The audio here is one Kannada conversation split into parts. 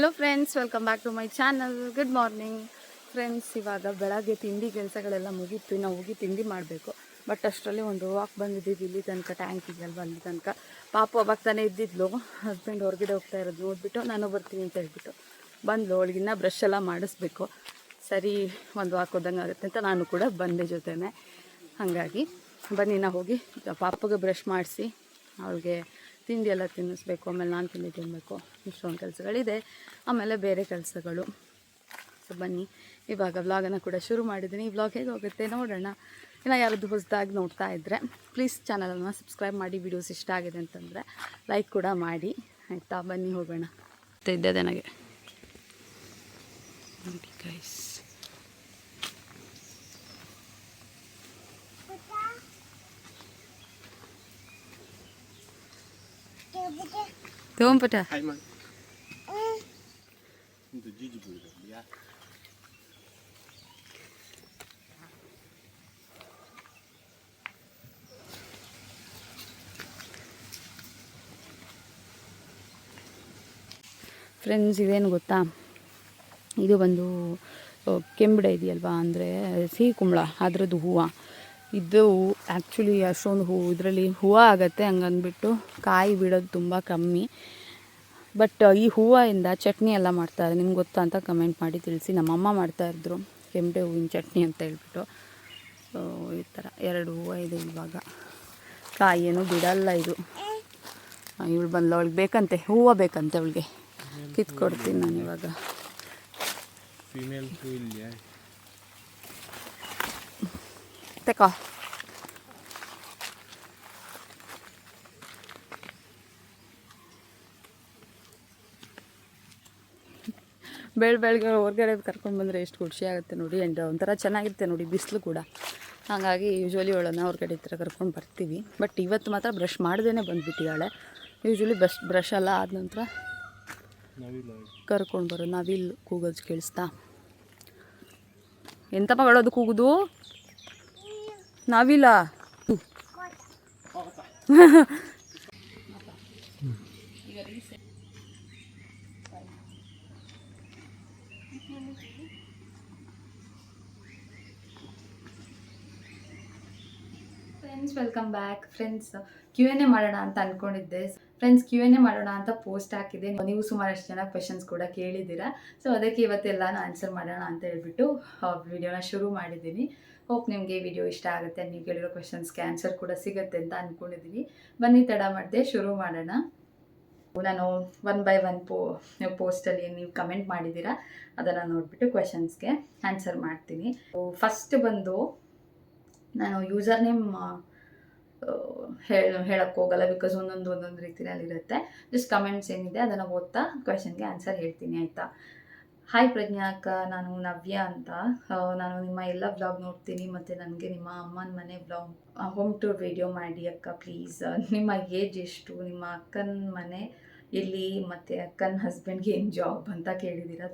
Hello friends, welcome back to my channel. Good morning friends. ಇವಾಗ ಬೆಳಗ್ಗೆ ತಿಂಡಿ ಕೆಲಸಗಳೆಲ್ಲ ಮುಗೀತು. ನಾವು ಹೋಗಿ ತಿಂಡಿ ಮಾಡಬೇಕು. ಬಟ್ ಅಷ್ಟರಲ್ಲಿ ಒಂದು ವಾಕ್ ಬಂದಿದ್ದೀವಿ. ಇಲ್ಲಿ ತನಕ ಟ್ಯಾಂಕ್ ಇದೆಯಲ್ವ, ಅಲ್ಲಿ ತನಕ. ಪಾಪು ಅವಾಗ ತಾನೇ ಇದ್ದಿದ್ಲು. ಹಸ್ಬೆಂಡ್ ಹೊರಗಡೆ ಹೋಗ್ತಾ ಇರೋದು ನೋಡಿಬಿಟ್ಟು ನಾನು ಬರ್ತೀನಿ ಅಂತ ಹೇಳ್ಬಿಟ್ಟು ಬಂದು ಅವಳಿಗಿನ್ನ ಬ್ರಷ್ ಎಲ್ಲ ಮಾಡಿಸ್ಬೇಕು. ಸರಿ, ಒಂದು ವಾಕ್ ಹೋದಂಗೆ ಆಗುತ್ತೆ ಅಂತ ನಾನು ಕೂಡ ಬಂದೆ ಜೊತೆನೇ. ಹಾಗಾಗಿ ಬನ್ನಿ ನಾವು ಹೋಗಿ ಪಾಪಗೆ ಬ್ರಷ್ ಮಾಡಿಸಿ ಅವಳಿಗೆ ತಿಂಡಿ ಎಲ್ಲ ತಿನ್ನಿಸ್ಬೇಕು. ಆಮೇಲೆ ನಾನು ತಿಂಡಿ ತಿನ್ನಬೇಕು. ಇಷ್ಟೊಂದು ಕೆಲಸಗಳಿದೆ, ಆಮೇಲೆ ಬೇರೆ ಕೆಲಸಗಳು. ಸೊ ಬನ್ನಿ, ಇವಾಗ ವ್ಲಾಗನ್ನು ಕೂಡ ಶುರು ಮಾಡಿದ್ದೀನಿ. ಈ ವ್ಲಾಗ್ ಹೇಗೆ ಹೋಗುತ್ತೆ ನೋಡೋಣ. ಇನ್ನು ಯಾರಾದರೂ ಹೊಸದಾಗಿ ನೋಡ್ತಾ ಇದ್ದರೆ ಪ್ಲೀಸ್ ಚಾನಲನ್ನು ಸಬ್ಸ್ಕ್ರೈಬ್ ಮಾಡಿ. ವಿಡಿಯೋಸ್ ಇಷ್ಟ ಆಗಿದೆ ಅಂತಂದರೆ ಲೈಕ್ ಕೂಡ ಮಾಡಿ, ಆಯಿತಾ? ಬನ್ನಿ ಹೋಗೋಣ. ಇದ್ದೆ ನನಗೆ ನೋಡಿ ಗೈಸ್, ತಗೊಂಪಟ ಫ್ರೆಂಡ್ಸ್, ಇದೇನು ಗೊತ್ತಾ, ಇದು ಬಂದು ಕೆಂಬಡೆ ಇದೆಯಲ್ವಾ, ಅಂದರೆ ಸಿಹಿ ಕುಂಬಳ, ಅದರದ್ದು ಹೂವು. ಇದು ಆ್ಯಕ್ಚುಲಿ ಅಷ್ಟೊಂದು ಹೂವು ಇದರಲ್ಲಿ ಹೂವು ಆಗುತ್ತೆ, ಹಂಗಂದ್ಬಿಟ್ಟು ಕಾಯಿ ಬಿಡೋದು ತುಂಬ ಕಮ್ಮಿ. ಬಟ್ ಈ ಹೂವಿಂದ ಚಟ್ನಿ ಎಲ್ಲ ಮಾಡ್ತಾರೆ. ನಿಮ್ಗೆ ಗೊತ್ತಾ ಅಂತ ಕಮೆಂಟ್ ಮಾಡಿ ತಿಳಿಸಿ. ನಮ್ಮಮ್ಮ ಮಾಡ್ತಾಯಿದ್ರು ಕೆಂಪೆ ಹೂವಿನ ಚಟ್ನಿ ಅಂತ ಹೇಳ್ಬಿಟ್ಟು. ಈ ಥರ 2 ಹೂವು ಇದೆ. ಇವಾಗ ಕಾಯಿ ಬಿಡಲ್ಲ ಇದು. ಇವಳು ಬಂದು ಅವಳಿಗೆ ಬೇಕಂತೆ, ಹೂವು ಬೇಕಂತೆ ಅವಳಿಗೆ. ಕಿತ್ಕೊಡ್ತೀನಿ ನಾನು ಇವಾಗ. ತಕೋ. ಬೆಳಗ್ಗೆ ಹೊರಗಡೆ ಕರ್ಕೊಂಡು ಬಂದರೆ ಎಷ್ಟು ಖುಷಿ ಆಗುತ್ತೆ ನೋಡಿ. ಆ್ಯಂಡ್ ಒಂಥರ ಚೆನ್ನಾಗಿರುತ್ತೆ ನೋಡಿ, ಬಿಸಿಲು ಕೂಡ. ಹಾಗಾಗಿ ಯೂಶ್ವಲಿ ಅವಳನ್ನು ಹೊರಗಡೆ ಈ ಥರ ಕರ್ಕೊಂಡು ಬರ್ತೀವಿ. ಬಟ್ ಇವತ್ತು ಮಾತ್ರ ಬ್ರಷ್ ಮಾಡ್ದೇ ಬಂದುಬಿಟ್ಟಿದ್ದಾಳೆ. ಯೂಶ್ವಲಿ ಬ್ರಷ್ ಎಲ್ಲ ಆದ ನಂತರ ಕರ್ಕೊಂಡು ಬರೋದು. ನಾವಿಲ್ಲಿ ಕೂಗೋದು ಕೇಳಿಸ್ತಾ? ಎಂತ ಮಗಳೋದು ಕೂಗುದು? ನಾವಿಲ್ಲ. Friends, welcome back. Friends, Q&A ಮಾಡೋಣ ಅಂತ ಅಂದ್ಕೊಂಡಿದ್ದೆ. ಫ್ರೆಂಡ್ಸ್, Q&A ಮಾಡೋಣ ಅಂತ ಪೋಸ್ಟ್ ಹಾಕಿದೆ. ನೀವು ಸುಮಾರಷ್ಟು ಜನ ಕ್ವೆಶನ್ಸ್ ಕೂಡ ಕೇಳಿದ್ದೀರಾ. ಸೊ ಅದಕ್ಕೆ ಇವತ್ತೆಲ್ಲನೂ ಆನ್ಸರ್ ಮಾಡೋಣ ಅಂತ ಹೇಳ್ಬಿಟ್ಟು ವಿಡಿಯೋನ ಶುರು ಮಾಡಿದ್ದೀನಿ. ಹೋಪ್ ನಿಮಗೆ ವಿಡಿಯೋ ಇಷ್ಟ ಆಗುತ್ತೆ. ನೀವು ಕೇಳಿರೋ ಕ್ವೆಶನ್ಸ್ಗೆ ಆನ್ಸರ್ ಕೂಡ ಸಿಗುತ್ತೆ ಅಂತ ಅಂದ್ಕೊಂಡಿದ್ದೀನಿ. ಬನ್ನಿ, ತಡ ಮಾಡದೆ ಶುರು ಮಾಡೋಣ. ನಾನು 1 by 1 ಪೋಸ್ಟಲ್ಲಿ ನೀವು ಕಮೆಂಟ್ ಮಾಡಿದ್ದೀರಾ, ಅದನ್ನು ನೋಡಿಬಿಟ್ಟು ಕ್ವೆಶನ್ಸ್ಗೆ ಆನ್ಸರ್ ಮಾಡ್ತೀನಿ. ಫಸ್ಟ್ ಬಂದು ನಾನು ಯೂಸರ್ ನೇಮ್ ಹೇಳಕ್ಕೆ ಹೋಗಲ್ಲ, ಬಿಕಾಸ್ ಒಂದೊಂದು ರೀತಿಯಲ್ಲಿರುತ್ತೆ. ಜಸ್ಟ್ ಕಮೆಂಟ್ಸ್ ಏನಿದೆ ಅದನ್ನು ಓದ್ತಾ ಕ್ವೆಶನ್ಗೆ ಆನ್ಸರ್ ಹೇಳ್ತೀನಿ, ಆಯಿತಾ? ಹಾಯ್ ಪ್ರಜ್ಞಾ ಅಕ್ಕ, ನಾನು ನವ್ಯ ಅಂತ. ನಾನು ನಿಮ್ಮ ಎಲ್ಲ ವ್ಲಾಗ್ ನೋಡ್ತೀನಿ, ಮತ್ತು ನನಗೆ ನಿಮ್ಮ ಅಮ್ಮನ ಮನೆ ವ್ಲಾಗ್ ಹೋಮ್ ಟೂರ್ ವಿಡಿಯೋ ಮಾಡಿ ಅಕ್ಕ ಪ್ಲೀಸ್. ನಿಮ್ಮ ಏಜ್ ಎಷ್ಟು, ನಿಮ್ಮ ಅಕ್ಕನ ಮನೆ ಎಲ್ಲಿ, ಮತ್ತು ಅಕ್ಕನ ಹಸ್ಬೆಂಡ್ಗೆ ಏನು ಜಾಬ್ ಅಂತ ಕೇಳಿದ್ದೀರಾ.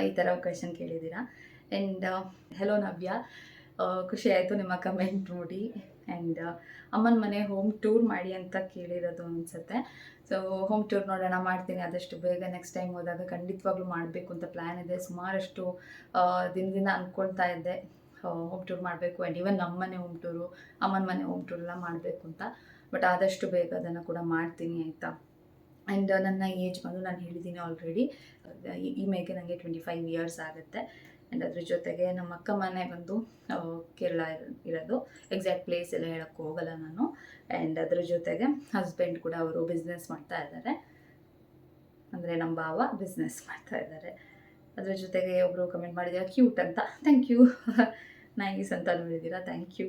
ಈ ಥರ ಕ್ವೆಶನ್ ಕೇಳಿದ್ದೀರಾ. ಆ್ಯಂಡ್ ಹೆಲೋ ನವ್ಯ, ಖುಷಿ ಆಯಿತು ನಿಮ್ಮ ಕಮೆಂಟ್ ನೋಡಿ. ಆ್ಯಂಡ್ ಅಮ್ಮನ ಮನೆ ಹೋಮ್ ಟೂರ್ ಮಾಡಿ ಅಂತ ಕೇಳಿರೋದು ಅನಿಸುತ್ತೆ. ಸೊ ಹೋಮ್ ಟೂರ್ ನೋಡೋಣ, ಮಾಡ್ತೀನಿ ಆದಷ್ಟು ಬೇಗ. ನೆಕ್ಸ್ಟ್ ಟೈಮ್ ಹೋದಾಗ ಖಂಡಿತವಾಗ್ಲೂ ಮಾಡಬೇಕು ಅಂತ ಪ್ಲ್ಯಾನ್ ಇದೆ. ಸುಮಾರಷ್ಟು ದಿನದಿಂದ ಅಂದ್ಕೊಳ್ತಾ ಇದ್ದೆ ಹೋಮ್ ಟೂರ್ ಮಾಡಬೇಕು. ಆ್ಯಂಡ್ ಈವನ್ ನಮ್ಮನೆ ಹೋಮ್ ಟೂರು, ಅಮ್ಮನ ಮನೆ ಹೋಮ್ ಟೂರ್ ಎಲ್ಲ ಮಾಡಬೇಕು ಅಂತ. ಬಟ್ ಆದಷ್ಟು ಬೇಗ ಅದನ್ನು ಕೂಡ ಮಾಡ್ತೀನಿ, ಆಯಿತಾ? ಆ್ಯಂಡ್ ನನ್ನ ಏಜ್ ಬಂದು ನಾನು ಹೇಳಿದ್ದೀನಿ ಆಲ್ರೆಡಿ. ಈ ಮೇಗೆ ನನಗೆ 25 ಇಯರ್ಸ್ ಆಗುತ್ತೆ. ಆ್ಯಂಡ್ ಅದ್ರ ಜೊತೆಗೆ ನಮ್ಮ ಅಕ್ಕ ಮನೆ ಬಂದು ಕೇರಳ ಇರೋದು. ಎಕ್ಸಾಕ್ಟ್ ಪ್ಲೇಸ್ ಎಲ್ಲ ಹೇಳೋಕ್ಕೆ ಹೋಗಲ್ಲ ನಾನು. ಆ್ಯಂಡ್ ಅದ್ರ ಜೊತೆಗೆ ಹಸ್ಬೆಂಡ್ ಕೂಡ ಅವರು ಬಿಸ್ನೆಸ್ ಮಾಡ್ತಾ ಇದ್ದಾರೆ, ಅಂದರೆ ನಮ್ಮ ಭಾವ ಬಿಸ್ನೆಸ್ ಮಾಡ್ತಾ ಇದ್ದಾರೆ. ಅದ್ರ ಜೊತೆಗೆ ಒಬ್ಬರು ಕಮೆಂಟ್ ಮಾಡಿದ್ದೀರಾ ಕ್ಯೂಟ್ ಅಂತ. Thank you. ನೈಸ್ ಅಂತ ನೋಡಿದ್ದೀರಾ, ಥ್ಯಾಂಕ್ ಯು.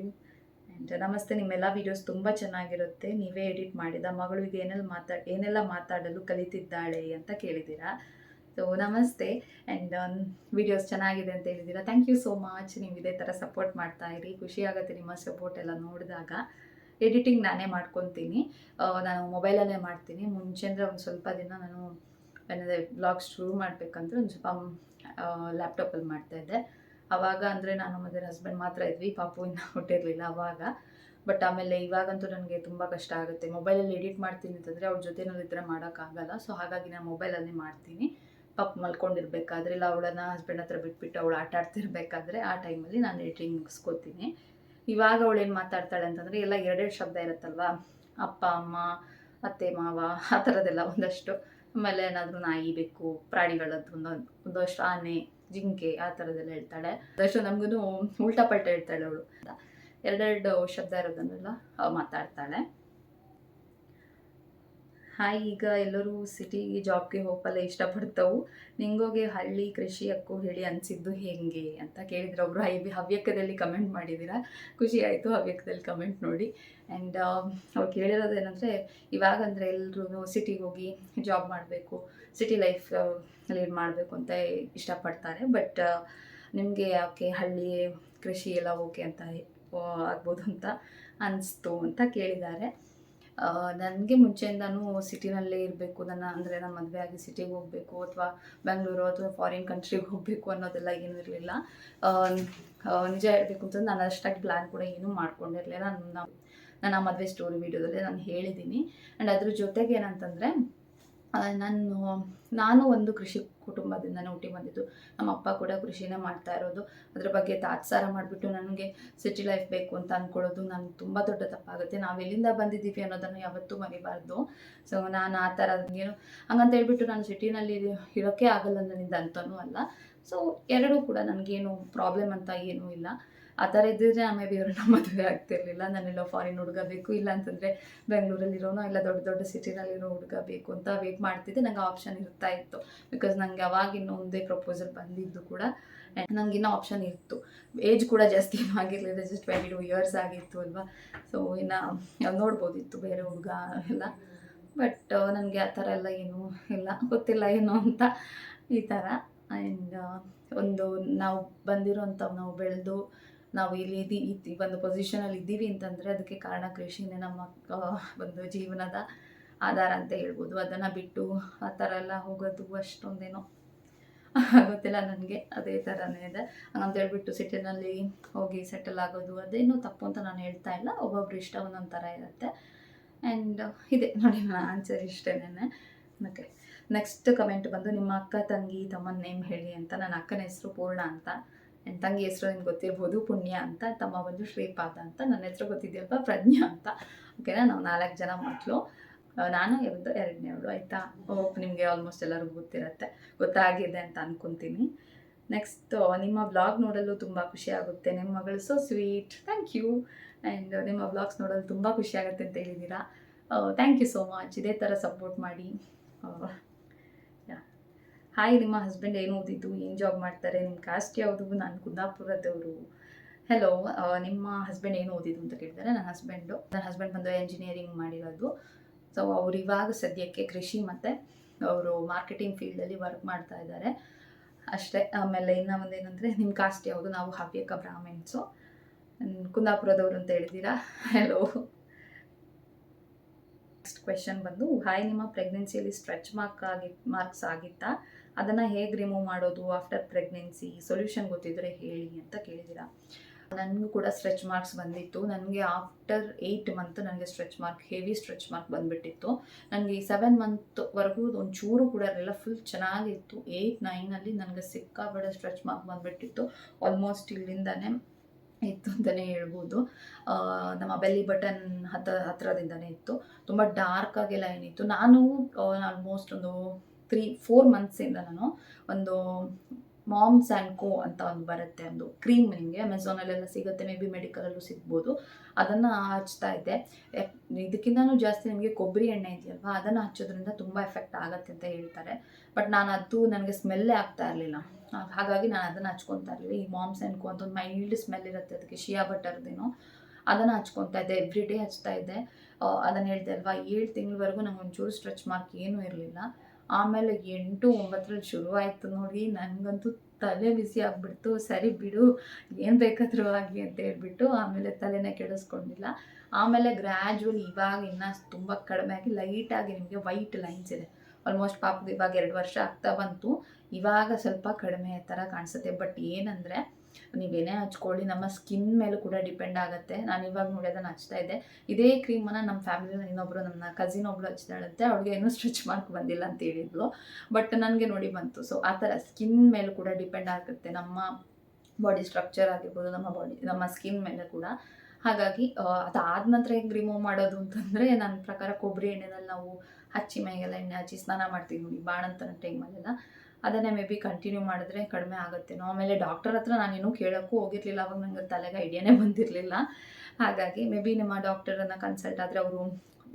ಆ್ಯಂಡ್ ನಮಸ್ತೆ, ನಿಮ್ಮೆಲ್ಲ ವೀಡಿಯೋಸ್ ತುಂಬ ಚೆನ್ನಾಗಿರುತ್ತೆ, ನೀವೇ ಎಡಿಟ್ ಮಾಡಿದ ಮಗಳು ಈಗ ಏನೆಲ್ಲ ಮಾತಾಡಲು ಕಲಿತಿದ್ದಾಳೆ ಅಂತ ಕೇಳಿದ್ದೀರಾ. ಸೊ ನಮಸ್ತೆ. ಆ್ಯಂಡ್ ವಿಡಿಯೋಸ್ ಚೆನ್ನಾಗಿದೆ ಅಂತ ಹೇಳಿದ್ದೀರಾ, ಥ್ಯಾಂಕ್ ಯು ಸೋ ಮಚ್. ನೀವು ಇದೇ ಥರ ಸಪೋರ್ಟ್ ಮಾಡ್ತಾಯಿರಿ, ಖುಷಿ ಆಗುತ್ತೆ ನಿಮ್ಮ ಸಪೋರ್ಟ್ ಎಲ್ಲ ನೋಡಿದಾಗ. ಎಡಿಟಿಂಗ್ ನಾನೇ ಮಾಡ್ಕೊತೀನಿ, ನಾನು ಮೊಬೈಲಲ್ಲೇ ಮಾಡ್ತೀನಿ. ಮುಂಚೆ ಅಂದರೆ ಒಂದು ಸ್ವಲ್ಪ ದಿನ ನಾನು ಏನಾದರೆ ವ್ಲಾಗ್ಸ್ ಶುರು ಮಾಡಬೇಕಂದ್ರೆ ಒಂದು ಸ್ವಲ್ಪ ಲ್ಯಾಪ್ಟಾಪಲ್ಲಿ ಮಾಡ್ತಾಯಿದ್ದೆ. ಆವಾಗ ಅಂದರೆ ನಾನು ಮತ್ತು ಹಸ್ಬೆಂಡ್ ಮಾತ್ರ ಇದ್ವಿ, ಪಾಪು ಇನ್ನೂ ಹುಟ್ಟಿರಲಿಲ್ಲ ಆವಾಗ. ಬಟ್ ಆಮೇಲೆ ಇವಾಗಂತೂ ನನಗೆ ತುಂಬ ಕಷ್ಟ ಆಗುತ್ತೆ. ಮೊಬೈಲಲ್ಲಿ ಎಡಿಟ್ ಮಾಡ್ತೀನಿ ಅಂತಂದರೆ ಅವ್ರ ಜೊತೆನಲ್ಲಿ ಈ ಥರ ಮಾಡೋಕ್ಕಾಗಲ್ಲ. ಸೊ ಹಾಗಾಗಿ ನಾನು ಮೊಬೈಲಲ್ಲೇ ಮಾಡ್ತೀನಿ. ಪಾಪ ಮಲ್ಕೊಂಡಿರ್ಬೇಕಾದ್ರೆ ಇಲ್ಲ ಅವಳನ್ನ ಹಸ್ಬೆಂಡ್ ಹತ್ರ ಬಿಟ್ಬಿಟ್ಟು ಅವಳು ಆಟ ಆಡ್ತಿರ್ಬೇಕಾದ್ರೆ ಆ ಟೈಮಲ್ಲಿ ನಾನು ಎಡಿಟಿಂಗ್ ಮುಗಿಸ್ಕೋತೀನಿ. ಇವಾಗ ಅವಳು ಏನು ಮಾತಾಡ್ತಾಳೆ ಅಂತಂದರೆ ಎಲ್ಲ ಎರಡೆರಡು ಶಬ್ದ ಇರುತ್ತಲ್ವ, ಅಪ್ಪ ಅಮ್ಮ ಅತ್ತೆ ಮಾವ ಆ ಥರದ್ದೆಲ್ಲ ಒಂದಷ್ಟು, ಆಮೇಲೆ ಏನಾದರೂ ನಾಯಿ ಬೆಕ್ಕು ಪ್ರಾಣಿಗಳದ್ದು ಒಂದಷ್ಟು ಆನೆ ಜಿಂಕೆ ಆ ಥರದ್ದೆಲ್ಲ ಹೇಳ್ತಾಳೆ. ಅದಷ್ಟು ನಮಗೂ ಉಲ್ಟಾ ಪಲ್ಟ ಹೇಳ್ತಾಳೆ ಅವಳು. ಎರಡೆರಡು ಶಬ್ದ ಇರೋದನ್ನೆಲ್ಲ ಮಾತಾಡ್ತಾಳೆ. ಹಾಯ್, ಈಗ ಎಲ್ಲರೂ ಸಿಟಿಗೆ ಜಾಬ್ಗೆ ಹೋಗಲ್ಲ ಇಷ್ಟಪಡ್ತಾವು, ನಿಂಗೋಗೆ ಹಳ್ಳಿ ಕೃಷಿ ಅಕ್ಕೂ ಹೇಳಿ ಅನಿಸಿದ್ದು ಹೇಗೆ ಅಂತ ಕೇಳಿದ್ರು ಒಬ್ರು. ಹವ್ಯಕದಲ್ಲಿ ಕಮೆಂಟ್ ಮಾಡಿದ್ದೀರಾ, ಖುಷಿ ಆಯಿತು ಹವ್ಯಕದಲ್ಲಿ ಕಮೆಂಟ್ ನೋಡಿ. ಆ್ಯಂಡ್ ಅವ್ರು ಕೇಳಿರೋದು ಏನಂದರೆ, ಇವಾಗಂದರೆ ಎಲ್ಲರೂ ಸಿಟಿಗೆ ಹೋಗಿ ಜಾಬ್ ಮಾಡಬೇಕು, ಸಿಟಿ ಲೈಫ್ ಲೀಡ್ ಮಾಡಬೇಕು ಅಂತ ಇಷ್ಟಪಡ್ತಾರೆ. ಬಟ್ ನಿಮಗೆ ಯಾಕೆ ಹಳ್ಳಿ ಕೃಷಿ ಎಲ್ಲ ಓಕೆ ಅಂತ ಆಗ್ಬೋದು ಅಂತ ಅನಿಸ್ತು ಅಂತ ಕೇಳಿದ್ದಾರೆ. ನನಗೆ ಮುಂಚೆಯಿಂದನೂ ಸಿಟಿನಲ್ಲೇ ಇರಬೇಕು, ಅಂದರೆ ನನ್ನ ಮದುವೆ ಆಗಿ ಸಿಟಿಗೆ ಹೋಗಬೇಕು ಅಥವಾ ಬೆಂಗಳೂರು ಅಥವಾ ಫಾರಿನ್ ಕಂಟ್ರಿಗೆ ಹೋಗಬೇಕು ಅನ್ನೋದೆಲ್ಲ ಏನೂ ಇರಲಿಲ್ಲ. ನಿಜ ಹೇಳಬೇಕು ಅಂತಂದ್ರೆ ನಾನು ಅಷ್ಟಾಗಿ ಪ್ಲ್ಯಾನ್ ಕೂಡ ಏನೂ ಮಾಡ್ಕೊಂಡಿರಲಿಲ್ಲ. ನನ್ನ ಮದುವೆ ಸ್ಟೋರಿ ವೀಡಿಯೋದಲ್ಲೇ ನಾನು ಹೇಳಿದ್ದೀನಿ. ಆ್ಯಂಡ್ ಅದ್ರ ಜೊತೆಗೆ ಏನಂತಂದರೆ, ನಾನು ಒಂದು ಕೃಷಿ ಕುಟುಂಬದಿಂದನೇ ಹುಟ್ಟಿ ಬಂದಿದ್ದು. ನಮ್ಮ ಅಪ್ಪ ಕೂಡ ಕೃಷಿನೇ ಮಾಡ್ತಾ ಇರೋದು. ಅದ್ರ ಬಗ್ಗೆ ತಾತ್ಸಾರ ಮಾಡಿಬಿಟ್ಟು ನನಗೆ ಸಿಟಿ ಲೈಫ್ ಬೇಕು ಅಂತ ಅಂದ್ಕೊಳ್ಳೋದು ನನಗೆ ತುಂಬ ದೊಡ್ಡ ತಪ್ಪಾಗುತ್ತೆ. ನಾವು ಎಲ್ಲಿಂದ ಬಂದಿದ್ದೀವಿ ಅನ್ನೋದನ್ನು ಯಾವತ್ತೂ ಮರಿಬಾರ್ದು. ಸೊ ನಾನು ಆ ಥರ ಏನು ಹಂಗಂತ ಹೇಳ್ಬಿಟ್ಟು ನಾನು ಸಿಟಿನಲ್ಲಿ ಇರೋಕ್ಕೆ ಆಗಲ್ಲ ನನ್ನಿಂದ ಅಂತಲೂ ಅಲ್ಲ. ಸೊ ಎರಡೂ ಕೂಡ ನನಗೇನು ಪ್ರಾಬ್ಲಮ್ ಅಂತ ಏನೂ ಇಲ್ಲ. ಆ ಥರ ಇದ್ದಿದ್ರೆ ಮೇ ಬಿ ಅವ್ರನ್ನ ಮದುವೆ ಆಗ್ತಿರ್ಲಿಲ್ಲ. ನಾನೆಲ್ಲೋ ಫಾರಿನ್ ಹುಡುಗ ಬೇಕು, ಇಲ್ಲ ಅಂತಂದರೆ ಬೆಂಗಳೂರಲ್ಲಿರೋನೋ ಇಲ್ಲ ದೊಡ್ಡ ದೊಡ್ಡ ಸಿಟಿನಲ್ಲಿರೋ ಹುಡುಗ ಬೇಕು ಅಂತ ವೇಟ್ ಮಾಡ್ತಿದ್ದೆ. ನಂಗೆ ಆಪ್ಷನ್ ಇರ್ತಾ ಇತ್ತು. ಬಿಕಾಸ್ ನನಗೆ ಅವಾಗಿನ್ನೂ ಒಂದೇ ಪ್ರಪೋಸಲ್ ಬಂದಿದ್ದು ಕೂಡ ನನಗಿನ್ನೂ ಆಪ್ಷನ್ ಇತ್ತು. ಏಜ್ ಕೂಡ ಜಾಸ್ತಿ ಆಗಿರಲಿಲ್ಲ, ಜಸ್ಟ್ 22 ಇಯರ್ಸ್ ಆಗಿತ್ತು ಅಲ್ವಾ. ಸೊ ಇನ್ನು ನೋಡ್ಬೋದಿತ್ತು ಬೇರೆ ಹುಡುಗ ಎಲ್ಲ. ಬಟ್ ನನಗೆ ಆ ಥರ ಎಲ್ಲ ಏನೂ ಇಲ್ಲ, ಗೊತ್ತಿಲ್ಲ ಏನು ಅಂತ ಈ ಥರ. ಆ್ಯಂಡ್ ಒಂದು ನಾವು ಬಂದಿರೋಂಥವು, ನಾವು ಬೆಳೆದು ನಾವು ಇಲ್ಲಿ ಒಂದು ಪೊಸಿಷನಲ್ಲಿ ಇದ್ದೀವಿ ಅಂತಂದರೆ ಅದಕ್ಕೆ ಕಾರಣ ಕೃಷಿನೇ. ನಮ್ಮ ಒಂದು ಜೀವನದ ಆಧಾರ ಅಂತ ಹೇಳ್ಬೋದು. ಅದನ್ನು ಬಿಟ್ಟು ಆ ಥರ ಎಲ್ಲ ಹೋಗೋದು ಅಷ್ಟೊಂದೇನೋ ಗೊತ್ತಿಲ್ಲ ನನಗೆ. ಅದೇ ಥರನೇ ಇದೆ. ಹಂಗಂತ ಹೇಳ್ಬಿಟ್ಟು ಸಿಟಿನಲ್ಲಿ ಹೋಗಿ ಸೆಟಲ್ ಆಗೋದು ಅದೇನೂ ತಪ್ಪು ಅಂತ ನಾನು ಹೇಳ್ತಾ ಇಲ್ಲ. ಒಬ್ಬೊಬ್ರು ಇಷ್ಟ ಒಂದೊಂದು ಥರ ಇರುತ್ತೆ. ಆ್ಯಂಡ್ ಇದೆ ನೋಡಿ, ನನ್ನ ಆನ್ಸರ್ ಇಷ್ಟೇನೆ. ಓಕೆ, ನೆಕ್ಸ್ಟ್ ಕಮೆಂಟ್ ಬಂದು, ನಿಮ್ಮ ಅಕ್ಕ ತಂಗಿ ತಮ್ಮನ ನೇಮ್ ಹೇಳಿ ಅಂತ. ನನ್ನ ಅಕ್ಕನ ಹೆಸರು ಪೂರ್ಣ ಅಂತ, ನನ್ನ ತಂಗಿ ಹೆಸರು ನಿಮ್ಗೆ ಗೊತ್ತಿರ್ಬೋದು ಪುಣ್ಯ ಅಂತ, ತಮ್ಮ ಬಂದು ಶ್ರೀಪಾದ ಅಂತ, ನನ್ನ ಹೆಸರು ಗೊತ್ತಿದೆಯಲ್ವ ಪ್ರಜ್ಞಾ ಅಂತ. ಓಕೆನಾ, ನಾವು 4 ಜನ ಮಕ್ಕಳು, ನಾನು ಎರಡನೇವಳು ಆಯಿತಾ. ಹೋಪ್ ನಿಮಗೆ ಆಲ್ಮೋಸ್ಟ್ ಎಲ್ಲರಿಗೂ ಗೊತ್ತಾಗಿದೆ ಅಂತ ಅಂದ್ಕೊತೀನಿ. ನೆಕ್ಸ್ಟ್, ನಿಮ್ಮ ವ್ಲಾಗ್ ನೋಡಲು ತುಂಬ ಖುಷಿ ಆಗುತ್ತೆ, ನಿಮ್ಮ ಮಗಳು so sweet, thank you. And ನಿಮ್ಮ ವ್ಲಾಗ್ಸ್ ನೋಡಲು ತುಂಬ ಖುಷಿ ಆಗುತ್ತೆ ಅಂತ ಹೇಳಿದ್ದೀರಾ. Thank you so much. ಇದೇ ಥರ ಸಪೋರ್ಟ್ ಮಾಡಿ. ಹಾಯ್, ನಿಮ್ಮ ಹಸ್ಬೆಂಡ್ ಏನು ಓದಿದ್ದು, ಏನು ಜಾಬ್ ಮಾಡ್ತಾರೆ, ನಿಮ್ಮ ಕಾಸ್ಟ್ ಯಾವುದು? ನಾನು ಕುಂದಾಪುರದವರು. ಹೆಲೋ, ನಿಮ್ಮ ಹಸ್ಬೆಂಡ್ ಏನು ಓದಿದ್ದು ಅಂತ ಕೇಳಿದ್ದಾರೆ. ನನ್ನ ಹಸ್ಬೆಂಡ್ ಬಂದು ಎಂಜಿನಿಯರಿಂಗ್ ಮಾಡಿರೋದು. ಸೊ ಅವ್ರು ಇವಾಗ ಸದ್ಯಕ್ಕೆ ಕೃಷಿ ಮತ್ತು ಅವರು ಮಾರ್ಕೆಟಿಂಗ್ ಫೀಲ್ಡಲ್ಲಿ ವರ್ಕ್ ಮಾಡ್ತಾ ಇದ್ದಾರೆ ಅಷ್ಟೇ. ಆಮೇಲೆ ಇನ್ನೂ ಒಂದೇನೆಂದರೆ, ನಿಮ್ಮ ಕಾಸ್ಟ್ ಯಾವುದು? ನಾವು ಹವ್ಯಕ ಬ್ರಾಹ್ಮಿಣ್ಸು, ಕುಂದಾಪುರದವರು ಅಂತ ಹೇಳಿದ್ದೀರಾ. ಹೆಲೋ. ನೆಕ್ಸ್ಟ್ ಕ್ವೆಶನ್ ಬಂದು, ಹಾಯ್, ನಿಮ್ಮ ಪ್ರೆಗ್ನೆನ್ಸಿಯಲ್ಲಿ ಸ್ಟ್ರೆಚ್ ಮಾರ್ಕ್ಸ್ ಆಗಿತ್ತಾ? ಅದನ್ನು ಹೇಗೆ ರಿಮೂವ್ ಮಾಡೋದು ಆಫ್ಟರ್ ಪ್ರೆಗ್ನೆನ್ಸಿ? ಸೊಲ್ಯೂಷನ್ ಗೊತ್ತಿದ್ದರೆ ಹೇಳಿ ಅಂತ ಕೇಳಿದ್ದೀರಾ. ನನಗೂ ಕೂಡ ಸ್ಟ್ರೆಚ್ ಮಾರ್ಕ್ಸ್ ಬಂದಿತ್ತು. ನನಗೆ ಆಫ್ಟರ್ 8 ಮಂತ್ ನನಗೆ ಹೆವಿ ಸ್ಟ್ರೆಚ್ ಮಾರ್ಕ್ ಬಂದುಬಿಟ್ಟಿತ್ತು. ನನಗೆ 7 ಮಂತ್ವರೆಗೂ ಒಂಚೂರು ಕೂಡ ಇರಲಿಲ್ಲ, ಫುಲ್ ಚೆನ್ನಾಗಿತ್ತು. 8-9 ನನಗೆ ಸಿಕ್ಕಾಪಟ್ಟೆ ಸ್ಟ್ರೆಚ್ ಮಾರ್ಕ್ ಬಂದುಬಿಟ್ಟಿತ್ತು. ಆಲ್ಮೋಸ್ಟ್ ಇಲ್ಲಿಂದನೇ ಇತ್ತು ಅಂತಲೇ ಹೇಳ್ಬೋದು. ನಮ್ಮ ಬೆಲ್ಲಿ ಬಟನ್ ಹತ್ರದಿಂದನೇ ಇತ್ತು. ತುಂಬ ಡಾರ್ಕಾಗಿ ಲೈನ್ ಇತ್ತು. ನಾನು ಆಲ್ಮೋಸ್ಟ್ ಒಂದು 3-4 ಮಂತ್ಸಿಂದ ನಾನು ಒಂದು ಮಾಮ್ಸ್ ಆ್ಯಂಡ್ ಕೋ ಅಂತ ಒಂದು ಬರುತ್ತೆ, ಒಂದು ಕ್ರೀಮ್, ನಿಮಗೆ ಅಮೆಝಾನಲ್ಲೆಲ್ಲ ಸಿಗುತ್ತೆ, ಮೇ ಬಿ ಮೆಡಿಕಲಲ್ಲೂ ಸಿಗ್ಬೋದು. ಅದನ್ನು ಹಚ್ತಾ ಇದ್ದೆ. ಇದಕ್ಕಿಂತನೂ ಜಾಸ್ತಿ ನಿಮಗೆ ಕೊಬ್ಬರಿ ಎಣ್ಣೆ ಇದೆಯಲ್ವ, ಅದನ್ನು ಹಚ್ಚೋದ್ರಿಂದ ತುಂಬ ಎಫೆಕ್ಟ್ ಆಗುತ್ತೆ ಅಂತ ಹೇಳ್ತಾರೆ. ಬಟ್ ನನಗೆ ಸ್ಮೆಲ್ಲೇ ಆಗ್ತಾ ಇರಲಿಲ್ಲ, ಹಾಗಾಗಿ ನಾನು ಅದನ್ನು ಹಚ್ಕೊತಾ ಇರಲಿಲ್ಲ. ಈ ಮಾಮ್ಸ್ ಆ್ಯಂಡ್ ಕೋ ಅಂತ ಒಂದು ಮೈಲ್ಡ್ ಸ್ಮೆಲ್ ಇರುತ್ತೆ, ಅದಕ್ಕೆ ಶಿಯಾ ಬಟರ್ದೇನೋ, ಅದನ್ನು ಹಚ್ಕೊತಾ ಇದ್ದೆ. ಎವ್ರಿ ಡೇ ಹಚ್ತಾ ಇದ್ದೆ. ಅದನ್ನು ಹೇಳ್ದೆ ಅಲ್ವಾ, 7 ತಿಂಗಳವರೆಗೂ ನಂಗೆ ಒಂಚೂರು ಸ್ಟ್ರೆಚ್ ಮಾರ್ಕ್ ಏನೂ ಇರಲಿಲ್ಲ. ಆಮೇಲೆ 8-9ರಲ್ಲಿ ಶುರು ಆಯಿತು ನೋಡಿ, ನನಗಂತೂ ತಲೆ ಬಿಸಿ ಆಗಿಬಿಡ್ತು. ಸರಿ ಬಿಡು, ಏನು ಬೇಕಾದರೂ ಆಗಲಿ ಅಂತ ಹೇಳ್ಬಿಟ್ಟು ಆಮೇಲೆ ತಲೆನೇ ಕೆಡಿಸ್ಕೊಂಡಿಲ್ಲ. ಆಮೇಲೆ ಗ್ರ್ಯಾಜುವಲಿ ಇವಾಗ ಇನ್ನೂ ತುಂಬ ಕಡಿಮೆ ಆಗಿ ಲೈಟಾಗಿ ನಿಮಗೆ ವೈಟ್ ಲೈನ್ಸ್ ಇದೆ. ಆಲ್ಮೋಸ್ಟ್ ಪಾಪದು ಇವಾಗ 2 ವರ್ಷ ಆಗ್ತಾ ಬಂತು. ಇವಾಗ ಸ್ವಲ್ಪ ಕಡಿಮೆ ಥರ ಕಾಣಿಸುತ್ತೆ. ಬಟ್ ಏನಂದರೆ ನೀವೇನೇ ಹಚ್ಕೊಳ್ಳಿ ನಮ್ಮ ಸ್ಕಿನ್ ಮೇಲೂ ಕೂಡ ಡಿಪೆಂಡ್ ಆಗುತ್ತೆ. ನಾನು ಇವಾಗ ನೋಡಿ ಅದನ್ನು ಹಚ್ತಾ ಇದ್ದೆ. ಇದೇ ಕ್ರೀಮನ್ನು ನಮ್ಮ ಫ್ಯಾಮಿಲಿನ ಇನ್ನೊಬ್ಬರು ನನ್ನ ಕಸಿನ್ ಒಬ್ಳು ಹಚ್ತಾಳಂತೆ. ಅವಳಿಗೆ ಏನೂ ಸ್ಟ್ರೆಚ್ ಮಾರ್ಕ್ ಬಂದಿಲ್ಲ ಅಂತ ಹೇಳಿದ್ಲು. ಬಟ್ ನನಗೆ ನೋಡಿ ಬಂತು. ಸೊ ಆ ಥರ ಸ್ಕಿನ್ ಮೇಲೂ ಕೂಡ ಡಿಪೆಂಡ್ ಆಗುತ್ತೆ. ನಮ್ಮ ಬಾಡಿ ಸ್ಟ್ರಕ್ಚರ್ ಆಗಿರ್ಬೋದು, ನಮ್ಮ ಸ್ಕಿನ್ ಮೇಲೆ ಕೂಡ. ಹಾಗಾಗಿ ಅದಾದ ನಂತರ ಹೆಂಗೆ ರಿಮೂವ್ ಮಾಡೋದು ಅಂತಂದರೆ, ನನ್ನ ಪ್ರಕಾರ ಕೊಬ್ಬರಿ ಎಣ್ಣೆನಲ್ಲಿ ನಾವು ಹಚ್ಚಿ ಮೈಗೆಲ್ಲ ಎಣ್ಣೆ ಹಚ್ಚಿ ಸ್ನಾನ ಮಾಡ್ತೀವಿ ನೋಡಿ ಬಾಣಂತನ ಟೈಮಲ್ಲೆಲ್ಲ, ಅದನ್ನೇ ಮೇ ಬಿ ಕಂಟಿನ್ಯೂ ಮಾಡಿದ್ರೆ ಕಡಿಮೆ ಆಗುತ್ತೇನೋ. ಆಮೇಲೆ ಡಾಕ್ಟರ್ ಹತ್ರ ನಾನೇನೂ ಕೇಳೋಕ್ಕೂ ಹೋಗಿರಲಿಲ್ಲ. ಅವಾಗ ನನಗೆ ತಲೆಗೆ ಐಡಿಯಾನೇ ಬಂದಿರಲಿಲ್ಲ. ಹಾಗಾಗಿ ಮೇ ಬಿ ನಿಮ್ಮ ಡಾಕ್ಟರನ್ನು ಕನ್ಸಲ್ಟ್ ಆದರೆ ಅವರು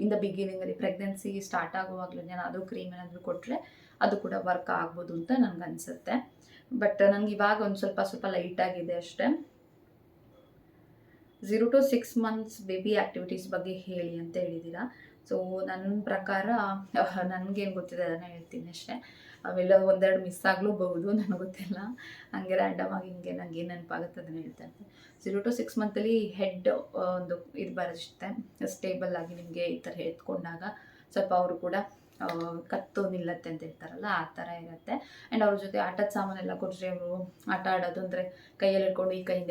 ಇನ್ ದ ಬಿಗಿನಿಂಗಲ್ಲಿ ಪ್ರೆಗ್ನೆನ್ಸಿ ಸ್ಟಾರ್ಟ್ ಆಗುವಾಗಲೇ ಏನಾದರೂ ಕ್ರೀಮ್ ಏನಾದರೂ ಕೊಟ್ಟರೆ ಅದು ಕೂಡ ವರ್ಕ್ ಆಗ್ಬೋದು ಅಂತ ನನಗನ್ಸುತ್ತೆ. ಬಟ್ ನನಗೆ ಇವಾಗ ಒಂದು ಸ್ವಲ್ಪ ಲೈಟಾಗಿದೆ ಅಷ್ಟೇ. 0 to 6 months ಬೇಬಿ ಆ್ಯಕ್ಟಿವಿಟೀಸ್ ಬಗ್ಗೆ ಹೇಳಿ ಅಂತ ಹೇಳಿದ್ದೀರಾ. ಸೊ ನನ್ನ ಪ್ರಕಾರ ನನಗೇನು ಗೊತ್ತಿದೆ ಅದನ್ನು ಹೇಳ್ತೀನಿ ಅಷ್ಟೇ. ಅವೆಲ್ಲ ಒಂದೆರಡು ಮಿಸ್ ಆಗಲೂಬಹುದು, ನನಗೆ ಗೊತ್ತಿಲ್ಲ. ಹಾಗೆ ರ್ಯಾಂಡಮ್ ಆಗಿ ಹಿಂಗೆ ನನಗೆ ಏನು ನೆನಪಾಗುತ್ತೆ ಅದನ್ನು ಹೇಳ್ತಾ ಇರ್ತೀನಿ. 0 to 6 ಮಂತಲ್ಲಿ ಹೆಡ್ ಒಂದು ಇದು ಬರುತ್ತೆ, ಸ್ಟೇಬಲ್ ಆಗಿ ನಿಮಗೆ ಈ ಥರ ಎತ್ಕೊಂಡಾಗ ಸ್ವಲ್ಪ ಅವರು ಕೂಡ ಕತ್ತು ನಿಲ್ಲತ್ತೆ ಅಂತ ಹೇಳ್ತಾರಲ್ಲ, ಆ ಥರ ಇರುತ್ತೆ. ಆ್ಯಂಡ್ ಅವ್ರ ಜೊತೆ ಆಟದ ಸಾಮಾನೆಲ್ಲ ಕೊಟ್ಟರೆ ಅವರು ಆಟ ಆಡೋದು, ಅಂದರೆ ಕೈಯಲ್ಲಿ ಇಟ್ಕೊಂಡು ಈ ಕೈಯಿಂದ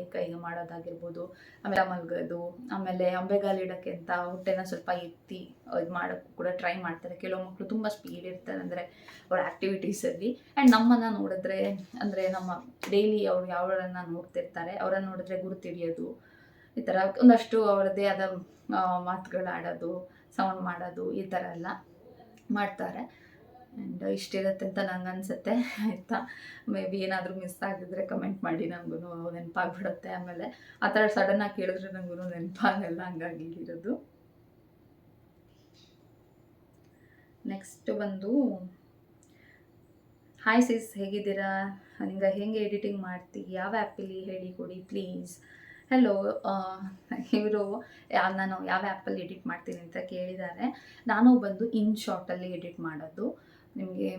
ಈ ಕೈಗೆ ಮಾಡೋದಾಗಿರ್ಬೋದು. ಆಮೇಲೆ ಮಲ್ಗೋದು, ಆಮೇಲೆ ಅಂಬೆಗಾಲು ಇಡೋಕ್ಕೆ ಅಂತ ಹೊಟ್ಟೆನ ಸ್ವಲ್ಪ ಎತ್ತಿ ಇದು ಮಾಡೋಕ್ಕೂ ಕೂಡ ಟ್ರೈ ಮಾಡ್ತಾರೆ. ಕೆಲವು ಮಕ್ಕಳು ತುಂಬ ಸ್ಪೀಡ್ ಇರ್ತಾರೆ ಅಂದರೆ ಅವ್ರ ಆ್ಯಕ್ಟಿವಿಟೀಸಲ್ಲಿ. ಆ್ಯಂಡ್ ನಮ್ಮನ್ನು ನೋಡಿದ್ರೆ, ಅಂದರೆ ನಮ್ಮ ಡೈಲಿ ಅವ್ರು ಯಾವಳನ್ನು ನೋಡ್ತಿರ್ತಾರೆ ಅವರನ್ನು ನೋಡಿದ್ರೆ ಗುರುತಿಡಿಯೋದು, ಈ ಥರ ಒಂದಷ್ಟು ಅವರದ್ದೇ ಆದ ಮಾತುಗಳು ಆಡೋದು, ಸೌಂಡ್ ಮಾಡೋದು, ಈ ಥರ ಎಲ್ಲ ಮಾಡ್ತಾರೆ. ಆ್ಯಂಡ್ ಇಷ್ಟಿರುತ್ತೆ ಅಂತ ನಂಗೆ ಅನಿಸುತ್ತೆ. ಆಯಿತಾ, ಮೇ ಬಿ ಏನಾದರೂ ಮಿಸ್ ಆಗಿದ್ರೆ ಕಮೆಂಟ್ ಮಾಡಿ, ನನಗೂ ನೆನಪಾಗ್ಬಿಡುತ್ತೆ. ಆಮೇಲೆ ಆ ಥರ ಸಡನ್ನಾಗಿ ಕೇಳಿದ್ರೆ ನನಗೂ ನೆನಪಾಗಲ್ಲ, ಹಂಗಾಗಿ ಇರೋದು. ನೆಕ್ಸ್ಟ್ ಬಂದು, ಹಾಯ್ ಸಿಸ್, ಹೇಗಿದ್ದೀರಾ? ನಿಂಗೆ ಹೇಗೆ ಎಡಿಟಿಂಗ್ ಮಾಡ್ತೀವಿ, ಯಾವ ಆ್ಯಪಲ್ಲಿ ಹೇಳಿ ಕೊಡಿ ಪ್ಲೀಸ್. ಹಲೋ, ಇವರು ನಾನು ಯಾವ ಆ್ಯಪಲ್ಲಿ ಎಡಿಟ್ ಮಾಡ್ತೀನಿ ಅಂತ ಕೇಳಿದ್ದಾರೆ. ನಾನು ಬಂದು InShotಲ್ಲಿ ಎಡಿಟ್ ಮಾಡೋದು. ನಿಮಗೆ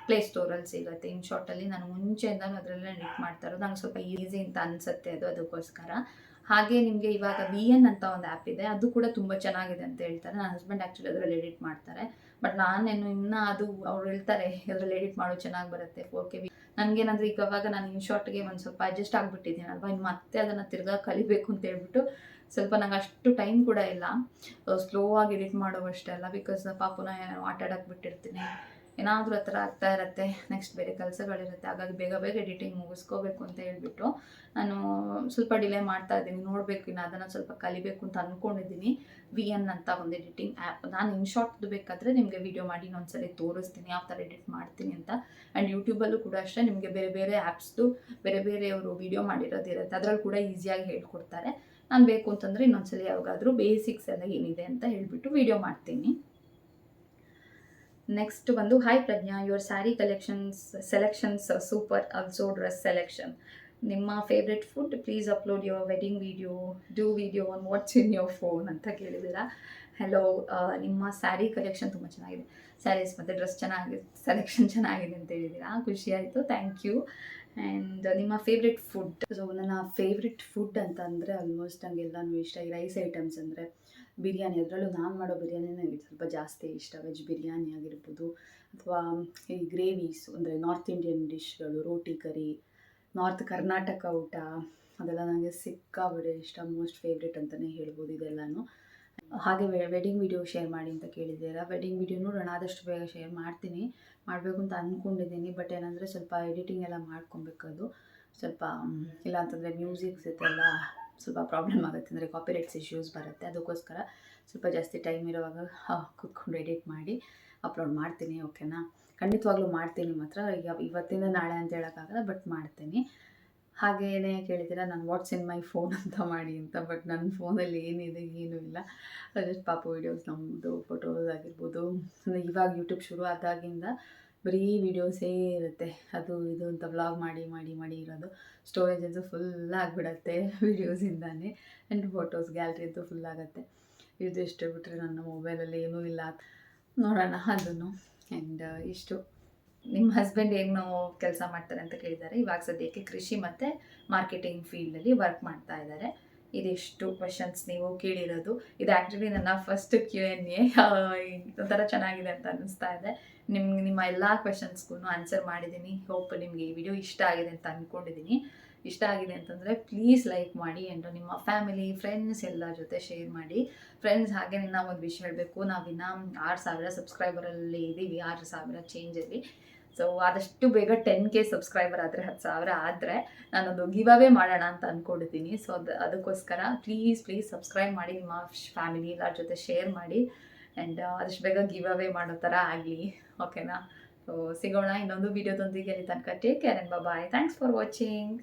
ಪ್ಲೇಸ್ಟೋರಲ್ಲಿ ಸಿಗುತ್ತೆ. InShotಲ್ಲಿ ನಾನು ಮುಂಚೆಯಿಂದನೂ ಅದರಲ್ಲೇ ಎಡಿಟ್ ಮಾಡ್ತಾ ಇರೋದು. ನಂಗೆ ಸ್ವಲ್ಪ ಈಸಿ ಅಂತ ಅನಿಸುತ್ತೆ ಅದಕ್ಕೋಸ್ಕರ. ಹಾಗೆ ನಿಮಗೆ ಇವಾಗ VN ಅಂತ ಒಂದು ಆ್ಯಪ್ ಇದೆ, ಅದು ಕೂಡ ತುಂಬ ಚೆನ್ನಾಗಿದೆ ಅಂತ ಹೇಳ್ತಾರೆ. ನನ್ನ ಹಸ್ಬೆಂಡ್ ಆ್ಯಕ್ಚುಲಿ ಅದರಲ್ಲಿ ಎಡಿಟ್ ಮಾಡ್ತಾರೆ. ಬಟ್ ನಾನೇನು ಇನ್ನೂ ಅದು ಅವ್ರು ಹೇಳ್ತಾರೆ ಅದರಲ್ಲಿ ಎಡಿಟ್ ಮಾಡೋ ಚೆನ್ನಾಗಿ ಬರುತ್ತೆ 4K. ನನಗೇನಂದರೆ ಇವಾಗ ನಾನು InShotಗೆ ಒಂದು ಸ್ವಲ್ಪ ಅಡ್ಜಸ್ಟ್ ಆಗಿಬಿಟ್ಟಿದ್ದೀನಲ್ವ, ಇನ್ನು ಮತ್ತೆ ಅದನ್ನು ತಿರ್ಗಾ ಕಲಿಬೇಕು ಅಂತ ಹೇಳ್ಬಿಟ್ಟು ಸ್ವಲ್ಪ ನಂಗೆ ಅಷ್ಟು ಟೈಮ್ ಕೂಡ ಇಲ್ಲ. ಸ್ಲೋ ಆಗಿ ಎಡಿಟ್ ಮಾಡೋವಷ್ಟೇ ಅಲ್ಲ, ಬಿಕಾಸ್ ಪಾಪುನ ಆಟ ಆಡೋಕ್ಕೆ ಬಿಟ್ಟಿರ್ತೀನಿ, ಏನಾದರೂ ಆ ಥರ ಆಗ್ತಾ ಇರುತ್ತೆ. ನೆಕ್ಸ್ಟ್ ಬೇರೆ ಕೆಲಸಗಳಿರುತ್ತೆ. ಹಾಗಾಗಿ ಬೇಗ ಎಡಿಟಿಂಗ್ ಮುಗಿಸ್ಕೋಬೇಕು ಅಂತ ಹೇಳ್ಬಿಟ್ಟು ನಾನು ಸ್ವಲ್ಪ ಡಿಲೇ ಮಾಡ್ತಾ ಇದ್ದೀನಿ. ನೋಡಬೇಕು, ಇನ್ನು ಅದನ್ನು ಸ್ವಲ್ಪ ಕಲಿಬೇಕು ಅಂತ ಅಂದ್ಕೊಂಡಿದ್ದೀನಿ. VN ಅಂತ ಒಂದು ಎಡಿಟಿಂಗ್ ಆ್ಯಪ್. ನಾನು InShotದು ಬೇಕಾದರೆ ನಿಮಗೆ ವಿಡಿಯೋ ಮಾಡಿ ಇನ್ನೊಂದ್ಸರಿ ತೋರಿಸ್ತೀನಿ ಯಾವ ಥರ ಎಡಿಟ್ ಮಾಡ್ತೀನಿ ಅಂತ. ಆ್ಯಂಡ್ ಯೂಟ್ಯೂಬಲ್ಲೂ ಕೂಡ ಅಷ್ಟೇ ನಿಮಗೆ ಬೇರೆ ಆ್ಯಪ್ಸ್ದು ಬೇರೆಯವರು ವಿಡಿಯೋ ಮಾಡಿರೋದಿರುತ್ತೆ, ಅದರಲ್ಲಿ ಕೂಡ ಈಸಿಯಾಗಿ ಹೇಳ್ಕೊಡ್ತಾರೆ. ನಾನು ಬೇಕು ಅಂತಂದರೆ ಇನ್ನೊಂದ್ಸಲಿ ಯಾವಾಗಾದರೂ ಬೇಸಿಕ್ಸ್ ಎಲ್ಲ ಏನಿದೆ ಅಂತ ಹೇಳಿಬಿಟ್ಟು ವಿಡಿಯೋ ಮಾಡ್ತೀನಿ. ನೆಕ್ಸ್ಟ್ ಬಂದು, hi Pragya, your sari selections super, also dress selection. ನಿಮ್ಮ favourite food, please upload your wedding video on what's in your phone ಅಂತ ಕೇಳಿದ್ದೀರಾ. ಹಲೋ, ನಿಮ್ಮ ಸ್ಯಾರಿ ಕಲೆಕ್ಷನ್ ತುಂಬ ಚೆನ್ನಾಗಿದೆ, ಸ್ಯಾರೀಸ್ ಮತ್ತು ಡ್ರೆಸ್ ಸೆಲೆಕ್ಷನ್ ಚೆನ್ನಾಗಿದೆ ಅಂತ ಹೇಳಿದ್ದೀರಾ, ಖುಷಿ ಆಯಿತು, ಥ್ಯಾಂಕ್ ಯು. ಆ್ಯಂಡ್ ನಿಮ್ಮ ಫೇವ್ರೆಟ್ ಫುಡ್? ಸೊ ನನ್ನ ಫೇವ್ರೆಟ್ ಫುಡ್ ಅಂತ ಅಂದರೆ ಆಲ್ಮೋಸ್ಟ್ ನನಗೆಲ್ಲನೂ ಇಷ್ಟ. ಈ ರೈಸ್ ಐಟಮ್ಸ್ ಅಂದರೆ ಬಿರಿಯಾನಿ, ಅದರಲ್ಲೂ ನಾನು ಮಾಡೋ ಬಿರಿಯಾನಿ ನನಗೆ ಸ್ವಲ್ಪ ಜಾಸ್ತಿ ಇಷ್ಟ. ವೆಜ್ ಬಿರಿಯಾನಿ ಆಗಿರ್ಬೋದು, ಅಥವಾ ಈ ಗ್ರೇವೀಸ್ ಅಂದರೆ ನಾರ್ತ್ ಇಂಡಿಯನ್ ಡಿಶ್ಗಳು, ರೋಟಿ ಕರಿ, ನಾರ್ತ್ ಕರ್ನಾಟಕ ಊಟ, ಅದೆಲ್ಲ ನನಗೆ ಸಿಕ್ಕಾಬಡೆ ಇಷ್ಟ. ಮೋಸ್ಟ್ ಫೇವ್ರೆಟ್ ಅಂತಲೇ ಹೇಳ್ಬೋದು ಇದೆಲ್ಲನೂ. ಹಾಗೆ ವೆಡ್ಡಿಂಗ್ ವಿಡಿಯೋ ಶೇರ್ ಮಾಡಿ ಅಂತ ಕೇಳಿದ್ದೀರಾ. ವೆಡ್ಡಿಂಗ್ ವಿಡಿಯೋನೂ ನಾನು ಆದಷ್ಟು ಬೇಗ ಶೇರ್ ಮಾಡಬೇಕು ಅಂತ ಅಂದ್ಕೊಂಡಿದ್ದೀನಿ. ಬಟ್ ಏನಂದರೆ ಸ್ವಲ್ಪ ಎಡಿಟಿಂಗ್ ಎಲ್ಲ ಮಾಡ್ಕೊಬೇಕದು. ಸ್ವಲ್ಪ ಇಲ್ಲ ಅಂತಂದರೆ ಮ್ಯೂಸಿಕ್ಸ್ ಇದೆಲ್ಲ ಸ್ವಲ್ಪ ಪ್ರಾಬ್ಲಮ್ ಆಗುತ್ತೆ, ಅಂದರೆ ಕಾಪಿರೈಟ್ಸ್ ಇಶ್ಯೂಸ್ ಬರುತ್ತೆ. ಅದಕ್ಕೋಸ್ಕರ ಸ್ವಲ್ಪ ಜಾಸ್ತಿ ಟೈಮ್ ಇರೋವಾಗ ಕೂತ್ಕೊಂಡು ಎಡಿಟ್ ಮಾಡಿ ಅಪ್ಲೋಡ್ ಮಾಡ್ತೀನಿ. ಓಕೆನಾ, ಖಂಡಿತವಾಗ್ಲೂ ಮಾಡ್ತೀನಿ ಮಾತ್ರ. ಇವತ್ತಿಂದ ನಾಳೆ ಅಂತ ಹೇಳೋಕ್ಕಾಗಲ್ಲ, ಬಟ್ ಮಾಡ್ತೀನಿ. ಹಾಗೆಯೇ ಕೇಳಿದ್ದೀರಾ ನಾನು ವಾಟ್ಸ್ ಇನ್ ಮೈ ಫೋನ್ ಅಂತ ಮಾಡಿ ಅಂತ. ಬಟ್ ನನ್ನ ಫೋನಲ್ಲಿ ಏನಿದೆ ಏನೂ ಇಲ್ಲ, ಜಸ್ಟ್ ಪಾಪು ವೀಡಿಯೋಸ್, ನಮ್ಮದು ಫೋಟೋಸ್ ಆಗಿರ್ಬೋದು. ಇವಾಗ ಯೂಟ್ಯೂಬ್ ಶುರು ಆದಾಗಿಂದ ಬರೀ ವೀಡಿಯೋಸೇ ಇರುತ್ತೆ, ಅದು ಇದು ಅಂತ ವ್ಲಾಗ್ ಮಾಡಿ ಇರೋದು. ಸ್ಟೋರೇಜ್ ಅಂತೂ ಫುಲ್ ಆಗಿಬಿಡತ್ತೆ ವೀಡಿಯೋಸಿಂದಾನೇ. ಆ್ಯಂಡ್ ಫೋಟೋಸ್ ಗ್ಯಾಲ್ರಿದ್ದು ಫುಲ್ ಆಗುತ್ತೆ. ಇದು ಇಷ್ಟು ಬಿಟ್ಟರೆ ನನ್ನ ಮೊಬೈಲಲ್ಲಿ ಏನೂ ಇಲ್ಲ, ನೋಡೋಣ ಅದನ್ನು. ಆ್ಯಂಡ್ ಇಷ್ಟು. ನಿಮ್ಮ ಹಸ್ಬೆಂಡ್ ಏನು ಕೆಲಸ ಮಾಡ್ತಾರೆ ಅಂತ ಕೇಳಿದ್ದಾರೆ. ಇವಾಗ ಸದ್ಯಕ್ಕೆ ಕೃಷಿ ಮತ್ತು ಮಾರ್ಕೆಟಿಂಗ್ ಫೀಲ್ಡಲ್ಲಿ ವರ್ಕ್ ಮಾಡ್ತಾ ಇದ್ದಾರೆ. ಇದಿಷ್ಟು ಕ್ವಶನ್ಸ್ ನೀವು ಕೇಳಿರೋದು. ಇದು ಆ್ಯಕ್ಚುಲಿ ನನ್ನ ಫಸ್ಟ್ Q&A. ಒಂಥರ ಚೆನ್ನಾಗಿದೆ ಅಂತ ಅನ್ನಿಸ್ತಾ ಇದೆ. ನಿಮ್ಮ ಎಲ್ಲ ಕ್ವೆಶನ್ಸ್ಗೂ ಆನ್ಸರ್ ಮಾಡಿದ್ದೀನಿ. ಹೋಪ್ ನಿಮಗೆ ಈ ವಿಡಿಯೋ ಇಷ್ಟ ಆಗಿದೆ ಅಂತ ಅಂದ್ಕೊಂಡಿದ್ದೀನಿ. ಇಷ್ಟ ಆಗಿದೆ ಅಂತಂದರೆ ಪ್ಲೀಸ್ ಲೈಕ್ ಮಾಡಿ ಆ್ಯಂಡ್ ನಿಮ್ಮ ಫ್ಯಾಮಿಲಿ ಫ್ರೆಂಡ್ಸ್ ಎಲ್ಲ ಜೊತೆ ಶೇರ್ ಮಾಡಿ. ಫ್ರೆಂಡ್ಸ್ ಹಾಗೆ ನಾವು ಒಂದು ವಿಷಯ ಹೇಳಬೇಕು, ನಾವಿನ್ನು 6,000 ಸಬ್ಸ್ಕ್ರೈಬರಲ್ಲಿ ಇದ್ದೀವಿ, 6,000 ಚೇಂಜಲ್ಲಿ. ಸೊ ಆದಷ್ಟು ಬೇಗ 10K ಸಬ್ಸ್ಕ್ರೈಬರ್ ಆದರೆ 10,000 ಆದರೆ ನಾನೊಂದು ಗಿವ್ ಅವೇ ಮಾಡೋಣ ಅಂತ ಅಂದ್ಕೊಂಡಿದ್ದೀನಿ. ಸೊ ಅದಕ್ಕೋಸ್ಕರ ಪ್ಲೀಸ್ ಸಬ್ಸ್ಕ್ರೈಬ್ ಮಾಡಿ, ನಿಮ್ಮ ಫ್ಯಾಮಿಲಿ ಎಲ್ಲರ ಜೊತೆ ಶೇರ್ ಮಾಡಿ ಆ್ಯಂಡ್ ಆದಷ್ಟು ಬೇಗ ಗಿವ್ ಅವೇ ಮಾಡೋ ಥರ ಆಗಲಿ. ಓಕೆನಾ? ಸೊ ಸಿಗೋಣ ಇನ್ನೊಂದು ವಿಡಿಯೋದೊಂದಿಗೆ. ಅಲ್ಲಿ ತನಕ take care and bye. Thanks for watching.